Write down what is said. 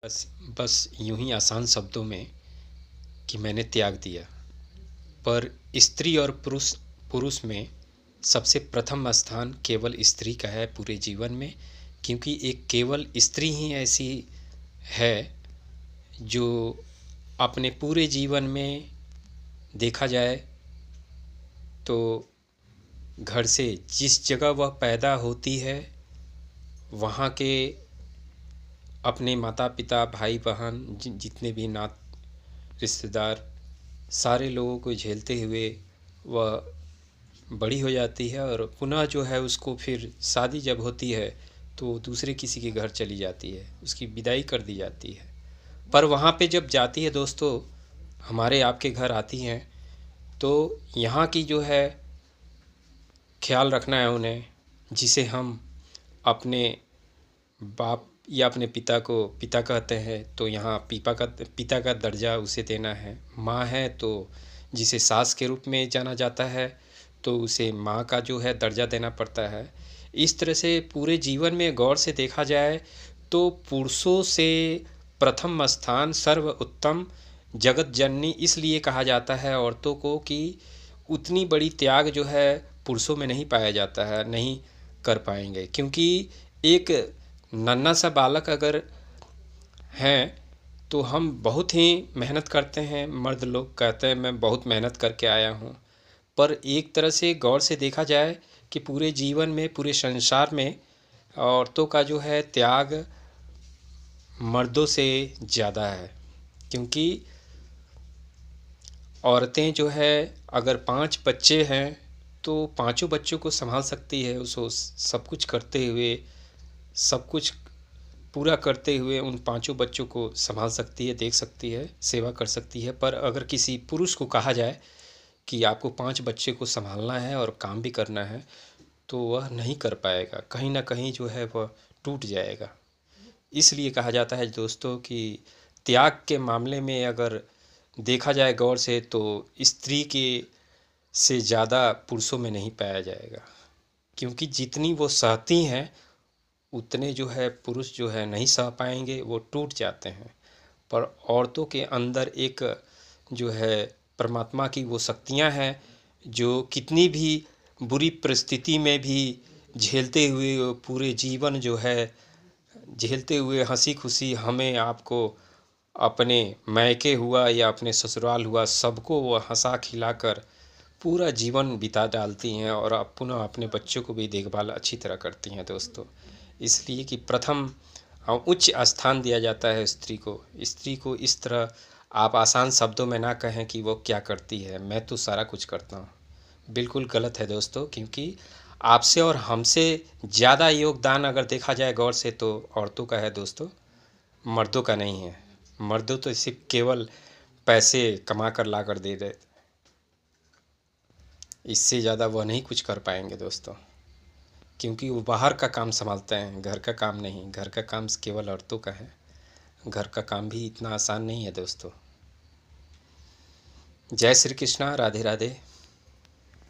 बस बस यूं ही आसान शब्दों में कि मैंने त्याग दिया। पर स्त्री और पुरुष पुरुष में सबसे प्रथम स्थान केवल स्त्री का है पूरे जीवन में, क्योंकि एक केवल स्त्री ही ऐसी है जो अपने पूरे जीवन में देखा जाए तो घर से जिस जगह वह पैदा होती है वहाँ के अपने माता पिता भाई बहन जितने भी नात रिश्तेदार सारे लोगों को झेलते हुए वह बड़ी हो जाती है और पुनः जो है उसको फिर शादी जब होती है तो दूसरे किसी के घर चली जाती है, उसकी विदाई कर दी जाती है। पर वहाँ पे जब जाती है दोस्तों, हमारे आपके घर आती हैं तो यहाँ की जो है ख्याल रखना है उन्हें, जिसे हम अपने बाप या अपने पिता को पिता कहते हैं तो यहाँ पिता का दर्जा उसे देना है। माँ है तो जिसे सास के रूप में जाना जाता है तो उसे माँ का जो है दर्जा देना पड़ता है। इस तरह से पूरे जीवन में गौर से देखा जाए तो पुरुषों से प्रथम स्थान सर्व उत्तम जगत जननी इसलिए कहा जाता है औरतों को कि उतनी बड़ी त्याग जो है पुरुषों में नहीं पाया जाता है, नहीं कर पाएंगे। क्योंकि एक नन्हा सा बालक अगर हैं तो हम बहुत ही मेहनत करते हैं, मर्द लोग कहते हैं मैं बहुत मेहनत करके आया हूँ। पर एक तरह से गौर से देखा जाए कि पूरे जीवन में पूरे संसार में औरतों का जो है त्याग मर्दों से ज़्यादा है। क्योंकि औरतें जो है अगर 5 बच्चे हैं तो पांचों बच्चों को संभाल सकती है, उसको सब कुछ करते हुए सब कुछ पूरा करते हुए उन पांचों बच्चों को संभाल सकती है, देख सकती है, सेवा कर सकती है। पर अगर किसी पुरुष को कहा जाए कि आपको 5 बच्चे को संभालना है और काम भी करना है तो वह नहीं कर पाएगा, कहीं ना कहीं जो है वह टूट जाएगा। इसलिए कहा जाता है दोस्तों कि त्याग के मामले में अगर देखा जाए गौर से तो स्त्री के से ज़्यादा पुरुषों में नहीं पाया जाएगा। क्योंकि जितनी वो सहती हैं उतने जो है पुरुष जो है नहीं सह पाएंगे, वो टूट जाते हैं। पर औरतों के अंदर एक जो है परमात्मा की वो शक्तियाँ हैं जो कितनी भी बुरी परिस्थिति में भी झेलते हुए पूरे जीवन जो है झेलते हुए हंसी खुशी हमें आपको अपने मैके हुआ या अपने ससुराल हुआ सबको वो हंसा खिलाकर पूरा जीवन बिता डालती हैं और अब पुनः अपने बच्चों को भी देखभाल अच्छी तरह करती हैं दोस्तों। इसलिए कि प्रथम उच्च स्थान दिया जाता है स्त्री को। स्त्री को इस तरह आप आसान शब्दों में ना कहें कि वो क्या करती है, मैं तो सारा कुछ करता हूँ, बिल्कुल गलत है दोस्तों। क्योंकि आपसे और हमसे ज़्यादा योगदान अगर देखा जाए गौर से तो औरतों का है दोस्तों, मर्दों का नहीं है। मर्दों तो सिर्फ केवल पैसे कमा कर ला कर दे दे, इससे ज़्यादा वह नहीं कुछ कर पाएंगे दोस्तों। क्योंकि वो बाहर का काम संभालते हैं, घर का काम नहीं। घर का काम केवल औरतों का है। घर का काम भी इतना आसान नहीं है दोस्तों। जय श्री कृष्णा, राधे राधे।